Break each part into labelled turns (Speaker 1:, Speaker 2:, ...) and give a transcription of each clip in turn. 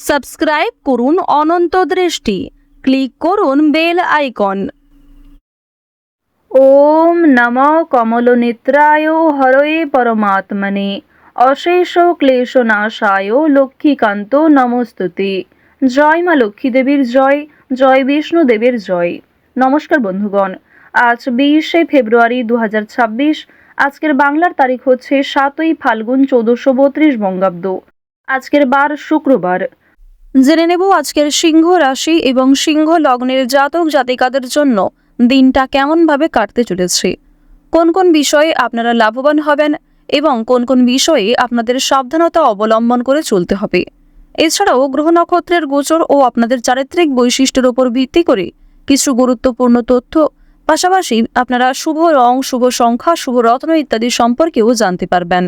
Speaker 1: Subscribe করুন অনন্ত দৃষ্টি, click করুন বেল আইকন।
Speaker 2: ওম নমো কমলনেত্রায় হরয়ে পরমাত্মনে অশেষ ক্লেশনাশায় লক্ষ্মীকান্ত নমস্তুতে। জয় মা লক্ষ্মী দেবীর জয়, জয় বিষ্ণু দেবের জয়। নমস্কার বন্ধুগণ, আজ 20শে ফেব্রুয়ারি 2026। আজকের বাংলার তারিখ হচ্ছে 7ই ফাল্গুন 1432 বঙ্গাব্দ। আজকের বার শুক্রবার।
Speaker 1: জেনে নেব আজকের সিংহ রাশি এবং সিংহ লগ্নের জাতক জাতিকাদের জন্য দিনটা কেমনভাবে কাটতে চলেছে, কোন কোন বিষয়ে আপনারা লাভবান হবেন এবং কোন কোন বিষয়ে আপনাদের সাবধানতা অবলম্বন করে চলতে হবে। এছাড়াও গ্রহ নক্ষত্রের গোচর ও আপনাদের চারিত্রিক বৈশিষ্ট্যের উপর ভিত্তি করে কিছু গুরুত্বপূর্ণ তথ্য, পাশাপাশি আপনারা শুভ রং, শুভ সংখ্যা, শুভ রত্ন ইত্যাদি সম্পর্কেও জানতে পারবেন।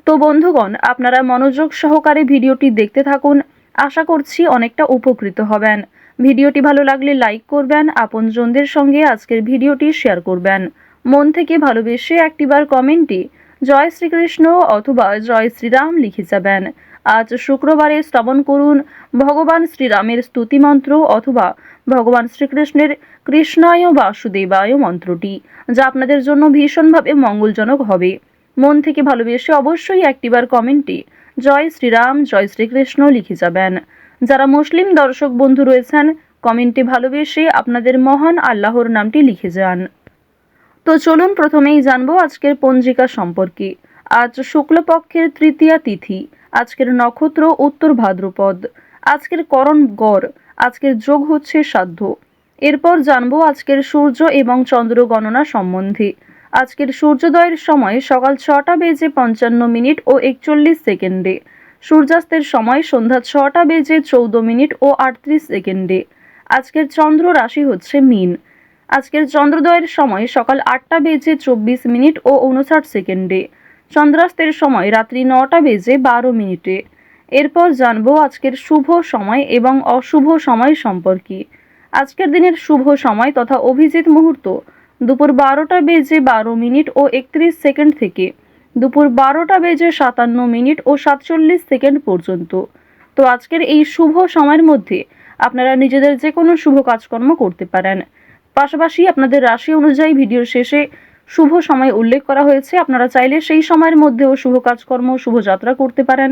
Speaker 2: তো বন্ধুগণ, আপনারা মনোযোগ সহকারে ভিডিওটি দেখতে থাকুন। আশা করছি অনেকটা উপকৃত হবেন। ভিডিওটি ভালো লাগলে লাইক করবেন, আপনজনদের সঙ্গে আজকের ভিডিওটি শেয়ার করবেন। মন থেকে ভালোবেসে একটিবার কমেন্টে জয় শ্রীকৃষ্ণ অথবা জয় শ্রীরাম লিখে যাবেন। আজ শুক্রবারে শ্রবণ করুন ভগবান শ্রীরামের স্তুতিমন্ত্র অথবা ভগবান শ্রীকৃষ্ণের কৃষ্ণায় বাসুদেবায় মন্ত্রটি, যা আপনাদের জন্য ভীষণভাবে মঙ্গলজনক হবে। মন থেকে ভালোবেসে অবশ্যই একটিবার কমেন্টে জয় শ্রীরাম, জয় শ্রীকৃষ্ণ লিখে যাবেন। যারা মুসলিম দর্শক বন্ধু রয়েছেন, কমেন্টে ভালোবেসে আপনাদের মহান আল্লাহর নামটি লিখে যান। তো চলুন প্রথমেই জানবো আজকের পঞ্জিকা সম্পর্কে। আজ শুক্লপক্ষের তৃতীয়া তিথি। আজকের নক্ষত্র উত্তর ভাদ্রপদ। আজকের করণ গড়। আজকের যোগ হচ্ছে সাধ্য। এরপর জানবো আজকের সূর্য এবং চন্দ্র গণনা সম্বন্ধে। আজকের সূর্যোদয়ের সময় সকাল 6টা বেজে 55 মিনিট ও 41 সেকেন্ডে। সূর্যাস্তের সময় সন্ধ্যা 6টা বেজে 14 মিনিট ও 38 সেকেন্ডে। আজকের চন্দ্র রাশি হচ্ছে মীন। আজকের চন্দ্রোদয়ের সময় সকাল 8টা বেজে 24 মিনিট ও 59 সেকেন্ডে। চন্দ্রাস্তের সময় রাত্রি 9টা বেজে 12 মিনিটে। এরপর জানবো আজকের শুভ সময় এবং অশুভ সময় সম্পর্কে। আজকের দিনের শুভ সময় তথা অভিজিৎ মুহূর্ত দুপুর 12টা বেজে 12 মিনিট ও 31 সেকেন্ড থেকে দুপুর 12টা বেজে 57 মিনিট ও 47 সেকেন্ড পর্যন্ত। তো আজকের এই শুভ সময়ের মধ্যে আপনারা নিজেদের যে কোনো শুভ কাজকর্ম করতে পারেন। পাশাপাশি আপনাদের রাশি অনুযায়ী ভিডিওর শেষে শুভ সময় উল্লেখ করা হয়েছে, আপনারা চাইলে সেই সময়ের মধ্যেও শুভ কাজকর্ম, শুভযাত্রা করতে পারেন।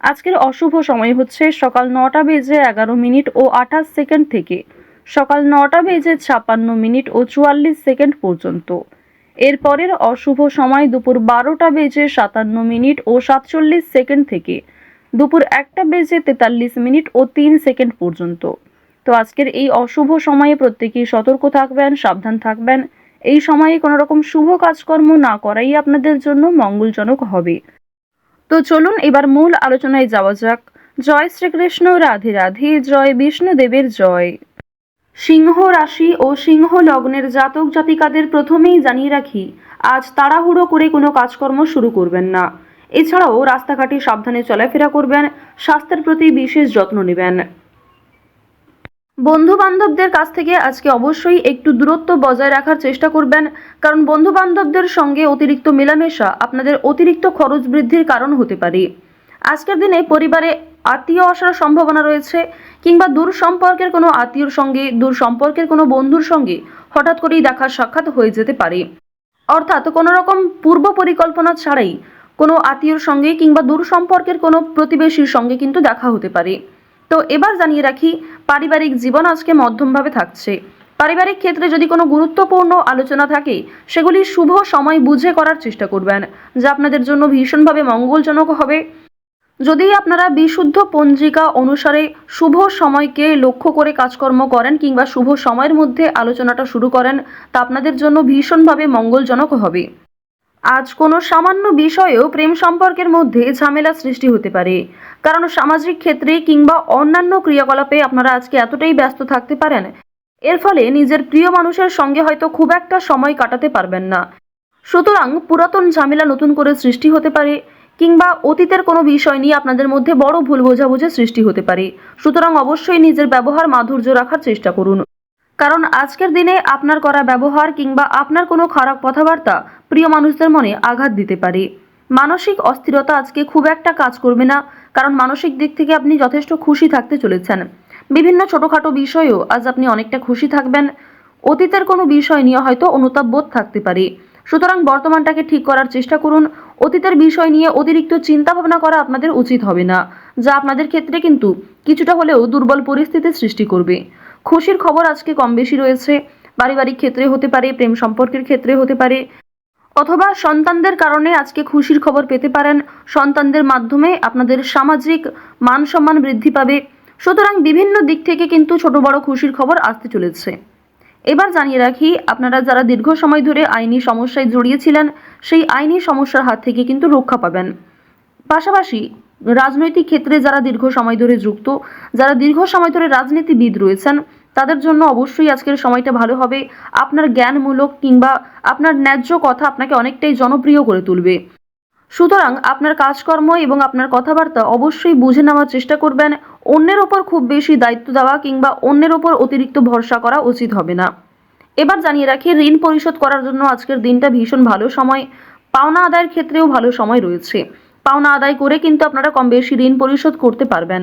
Speaker 2: আজকের অশুভ সময় হচ্ছে সকাল 9টা বেজে 11 মিনিট ও 28 সেকেন্ড থেকে সকাল 9টা বেজে 56 মিনিট ও 44 সেকেন্ড পর্যন্ত। এরপরের অশুভ সময় দুপুর 12টা বেজে 57 মিনিট ও 47 সেকেন্ড থেকে দুপুর 1টা বেজে 43 মিনিট ও 3 সেকেন্ড পর্যন্ত। তো আজকের এই অশুভ সময়ে প্রত্যেকেই সতর্ক থাকবেন, সাবধান থাকবেন। এই সময়ে কোনো রকম শুভ কাজকর্ম না করাই আপনাদের জন্য মঙ্গলজনক হবে। তো চলুন এবার মূল আলোচনায় যাওয়া যাক। জয় শ্রীকৃষ্ণ, রাধে রাধে, জয় বিষ্ণুদেবের জয়। সিংহ রাশি ও সিংহ লগ্নের জাতক জাতিকাদের প্রথমেই জানিয়ে রাখি, আজ তাড়াহুড়ো করে কোনো কাজকর্ম শুরু করবেন না। এছাড়াও রাস্তাঘাটে সাবধানে চলাফেরা করবেন, স্বাস্থ্যের প্রতি বিশেষ যত্ন নেবেন। বন্ধু বান্ধবদের কাছ থেকে আজকে অবশ্যই একটু দূরত্ব বজায় রাখার চেষ্টা করবেন, কারণ বন্ধু বান্ধবদের সঙ্গে অতিরিক্ত মেলামেশা আপনাদের অতিরিক্ত খরচ বৃদ্ধির কারণ হতে পারে। আজকের দিনে পরিবারে আত্মীয় আসার সম্ভাবনা রয়েছে, কিংবা দূর সম্পর্কের কোনো আত্মীয়র সঙ্গে, দূর সম্পর্কের কোনো বন্ধুর সঙ্গে হঠাৎ করেই দেখা সাক্ষাৎ হয়ে যেতে পারে। অর্থাৎ কোনো রকম পূর্ব পরিকল্পনা ছাড়াই কোনো আত্মীয়র সঙ্গে কিংবা দূর সম্পর্কের কোনো প্রতিবেশীর সঙ্গে কিন্তু দেখা হতে পারে। তো এবার জানিয়ে রাখি, পারিবারিক জীবন আজকে মধ্যমভাবে থাকছে। পারিবারিক ক্ষেত্রে যদি কোনো গুরুত্বপূর্ণ আলোচনা থাকে, সেগুলি শুভ সময় বুঝে করার চেষ্টা করবেন, যা আপনাদের জন্য ভীষণভাবে মঙ্গলজনক হবে। যদি আপনারা বিশুদ্ধ পঞ্জিকা অনুসারে শুভ সময়কে লক্ষ্য করে কাজকর্ম করেন কিংবা শুভ সময়ের মধ্যে আলোচনাটা শুরু করেন, তা আপনাদের জন্য ভীষণভাবে মঙ্গলজনক হবে। আজ কোনো সামান্য বিষয়েও প্রেম সম্পর্কের মধ্যে ঝামেলা সৃষ্টি হতে পারে, কারণ সামাজিক ক্ষেত্রে কিংবা অন্যান্য ক্রিয়াকলাপে আপনারা আজকে এতটাই ব্যস্ত থাকতে পারেন, এর ফলে নিজের প্রিয় মানুষের সঙ্গে হয়তো খুব একটা সময় কাটাতে পারবেন না। সুতরাং পুরাতন ঝামেলা নতুন করে সৃষ্টি হতে পারে, কিংবা অতীতের কোনো বিষয় নিয়ে আপনাদের মধ্যে বড় ভুল বোঝাবুঝি সৃষ্টি হতে পারে। সুতরাং অবশ্যই নিজের ব্যবহার মাধুর্য রাখার চেষ্টা করুন, কারণ আজকের দিনে আপনার করা ব্যবহার কিংবা আপনার কোনো খারাপ কথাবার্তা প্রিয় মানুষদের মনে আঘাত দিতে পারে। মানসিক অস্থিরতা আজকে খুব একটা কাজ করবে না, কারণ মানসিক দিক থেকে আপনি যথেষ্ট খুশি থাকতে চলেছেন। বিভিন্ন ছোটখাটো বিষয়েও আজ আপনি অনেকটা খুশি থাকবেন। অতীতের কোনো বিষয় নিয়ে হয়তো অনুতাপ বোধ থাকতে পারে, সুতরাং বর্তমানটাকে ঠিক করার চেষ্টা করুন। অতীতের বিষয় নিয়ে অতিরিক্ত চিন্তা ভাবনা করা আপনাদের উচিত হবে না, যা আপনাদের ক্ষেত্রে কিন্তু কিছুটা হলেও দুর্বল পরিস্থিতির সৃষ্টি করবে। খুশির খবর আজকে কম বেশি রয়েছে, পারিবারিক ক্ষেত্রে হতে পারে, প্রেম সম্পর্কের ক্ষেত্রে হতে পারে, অথবা সন্তানদের কারণে আজকে খুশির খবর পেতে পারেন। সন্তানদের মাধ্যমে আপনাদের সামাজিক মান সম্মান বৃদ্ধি পাবে। সুতরাং বিভিন্ন দিক থেকে কিন্তু ছোট বড় খুশির খবর আসতে চলেছে। এবার জানিয়ে রাখি, আপনারা যারা দীর্ঘ সময় ধরে আইনি সমস্যায় জড়িয়েছিলেন, সেই আইনি সমস্যার হাত থেকে কিন্তু রক্ষা পাবেন। পাশাপাশি রাজনৈতিক ক্ষেত্রে যারা দীর্ঘ সময় ধরে যুক্ত, যারা দীর্ঘ সময় ধরে রাজনীতিবিদ রয়েছেন, তাদের জন্য অবশ্যই আজকের সময়টা ভালো হবে। আপনার জ্ঞানমূলক কিংবা আপনার ন্যায্য কথা আপনাকে অনেকটাই জনপ্রিয় করে তুলবে। সুতরাং আপনার কাজকর্ম এবং আপনার কথাবার্তা অবশ্যই বুঝে নেওয়ার চেষ্টা করবেন। অন্যের ওপর খুব বেশি দায়িত্ব দেওয়া কিংবা অন্যের ওপর অতিরিক্ত ভরসা করা উচিত হবে না। এবার জানিয়ে রাখি, ঋণ পরিশোধ করার জন্য আজকের দিনটা ভীষণ ভালো সময়। পাওনা আদায়ের ক্ষেত্রেও ভালো সময় রয়েছে। পাওনা আদায় করে কিন্তু আপনারা কম বেশি ঋণ পরিশোধ করতে পারবেন।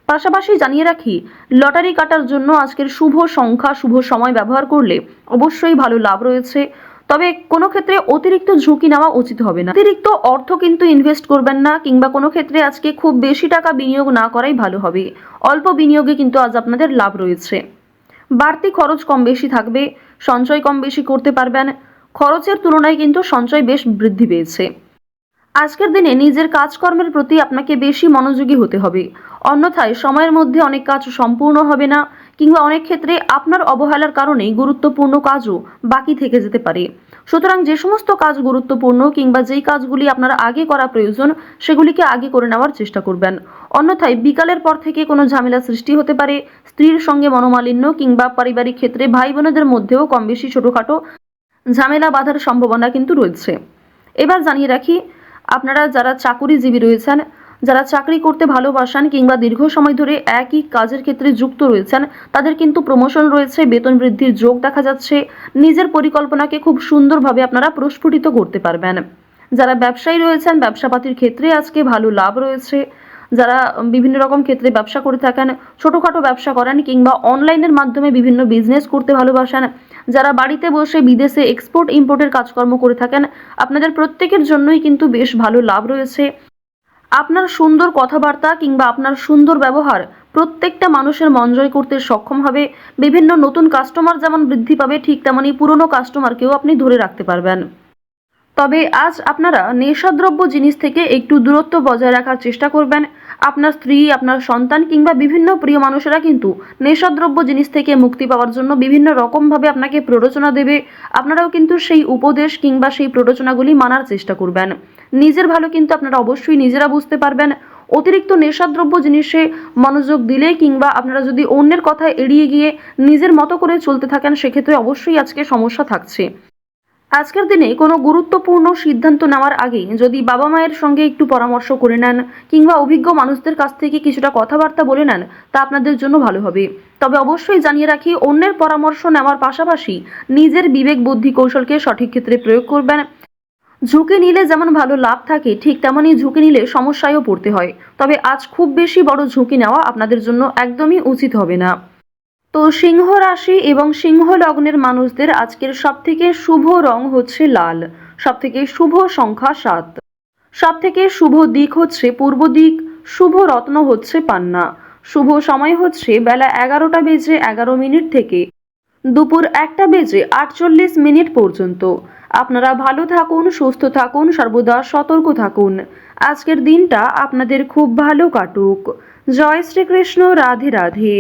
Speaker 2: পাশাপাশি জানিয়ে রাখি, লটারি কাটার জন্য আজকের শুভ সংখ্যা, শুভ সময় ব্যবহার করলে অবশ্যই ভালো লাভ রয়েছে। তবে কোনো ক্ষেত্রে অতিরিক্ত ঝুঁকি নেওয়া উচিত হবে না। অতিরিক্ত অর্থ কিন্তু ইনভেস্ট করবেন না, কিংবা কোনো ক্ষেত্রে আজকে খুব বেশি টাকা বিনিয়োগ না করাই ভালো হবে। অল্প বিনিয়োগে কিন্তু আজ আপনাদের লাভ রয়েছে। বাড়তি খরচ কম বেশি থাকবে, সঞ্চয় কম বেশি করতে পারবেন। খরচের তুলনায় কিন্তু সঞ্চয় বেশ বৃদ্ধি পেয়েছে। আজকের দিনে নিজের কাজকর্মের প্রতি আপনাকে বেশি মনোযোগী হতে হবে, অন্যথায় সময়ের মধ্যে অনেক কাজ সম্পূর্ণ হবে না, কিংবা অনেক ক্ষেত্রে আপনার অবহেলার কারণে গুরুত্বপূর্ণ কাজও বাকি থেকে যেতে পারে। সুতরাং যে সমস্ত কাজ গুরুত্বপূর্ণ কিংবা যেই কাজগুলি আপনার আগে করা প্রয়োজন, সেগুলিকে আগে করে নেওয়ার চেষ্টা করবেন। অন্যথায় বিকালের পর থেকে কোনো ঝামেলা সৃষ্টি হতে পারে। স্ত্রীর সঙ্গে মনোমালিন্য কিংবা পারিবারিক ক্ষেত্রে ভাই বোনেদের মধ্যেও কম বেশি ছোটখাটো ঝামেলা বাঁধার সম্ভাবনা কিন্তু রয়েছে। এবার জানিয়ে রাখি, আপনারা যারা চাকুরিজীবী রয়েছেন, যারা চাকরি করতে ভালোবাসেন কিংবা দীর্ঘ সময় ধরে একই কাজের ক্ষেত্রে যুক্ত রয়েছেন, তাদের কিন্তু প্রমোশন রয়েছে, বেতন বৃদ্ধির যোগ দেখা যাচ্ছে। নিজের পরিকল্পনাকে খুব সুন্দরভাবে আপনারা প্রস্ফুটিত করতে পারবেন। যারা ব্যবসায়ী রয়েছেন, ব্যবসাপাতির ক্ষেত্রে আজকে ভালো লাভ রয়েছে। যারা বিভিন্ন রকম ক্ষেত্রে ব্যবসা করে থাকেন, ছোটোখাটো ব্যবসা করেন কিংবা অনলাইনের মাধ্যমে বিভিন্ন বিজনেস করতে ভালোবাসেন, যারা বাড়িতে বসে বিদেশে এক্সপোর্ট ইম্পোর্টের কাজকর্ম করে থাকেন, আপনাদের প্রত্যেকের জন্যই কিন্তু বেশ ভালো লাভ রয়েছে। আপনার সুন্দর কথাবার্তা কিংবা আপনার সুন্দর ব্যবহার প্রত্যেকটা মানুষের মন জয় করতে সক্ষম হবে। বিভিন্ন নতুন কাস্টমার যেমন বৃদ্ধি পাবে, ঠিক তেমনই পুরনো কাস্টমারকেও আপনি ধরে রাখতে পারবেন। তবে আজ আপনারা নেশাদ্রব্য জিনিস থেকে একটু দূরত্ব বজায় রাখার চেষ্টা করবেন। আপনার স্ত্রী, আপনার সন্তান কিংবা বিভিন্ন প্রিয় মানুষেরা কিন্তু নেশাদ্রব্য জিনিস থেকে মুক্তি পাওয়ার জন্য বিভিন্ন রকমভাবে আপনাকে প্ররোচনা দেবে। আপনারাও কিন্তু সেই উপদেশ কিংবা সেই প্ররোচনাগুলি মানার চেষ্টা করবেন। নিজের ভালো কিন্তু আপনারা অবশ্যই নিজেরা বুঝতে পারবেন। অতিরিক্ত নেশাদ্রব্য জিনিসে মনোযোগ দিলে কিংবা আপনারা যদি অন্যের কথা এড়িয়ে গিয়ে নিজের মতো করে চলতে থাকেন, সেক্ষেত্রে অবশ্যই আজকে সমস্যা থাকছে। আজকের দিনে কোনো গুরুত্বপূর্ণ সিদ্ধান্ত নেওয়ার আগে যদি বাবা মায়ের সঙ্গে একটু পরামর্শ করে নেন কিংবা অভিজ্ঞ মানুষদের কাছ থেকে কিছুটা কথাবার্তা বলে নেন, তা আপনাদের জন্য ভালো হবে। তবে অবশ্যই জানিয়ে রাখি, অন্যের পরামর্শ নেওয়ার পাশাপাশি নিজের বিবেক বুদ্ধি কৌশলকে সঠিক ক্ষেত্রে প্রয়োগ করবেন। ঝুঁকি নিলে যেমন ভালো লাভ থাকে, ঠিক তেমনই ঝুঁকি নিলে সমস্যায়ও পড়তে হয়। তবে আজ খুব বেশি বড় ঝুঁকি নেওয়া আপনাদের জন্য একদমই উচিত হবে না। তো সিংহ রাশি এবং সিংহ লগ্নের মানুষদের আজকের সবথেকে শুভ রং হচ্ছে লাল, সবথেকে শুভ সংখ্যা 7, সবথেকে শুভ দিক হচ্ছে পূর্ব দিক, শুভ রত্ন হচ্ছে পান্না, শুভ সময় হচ্ছে বেলা 11:11 থেকে দুপুর 1:48 পর্যন্ত। আপনারা ভালো থাকুন, সুস্থ থাকুন, সর্বদা সতর্ক থাকুন। আজকের দিনটা আপনাদের খুব ভালো কাটুক। জয় শ্রীকৃষ্ণ। রাধে রাধে।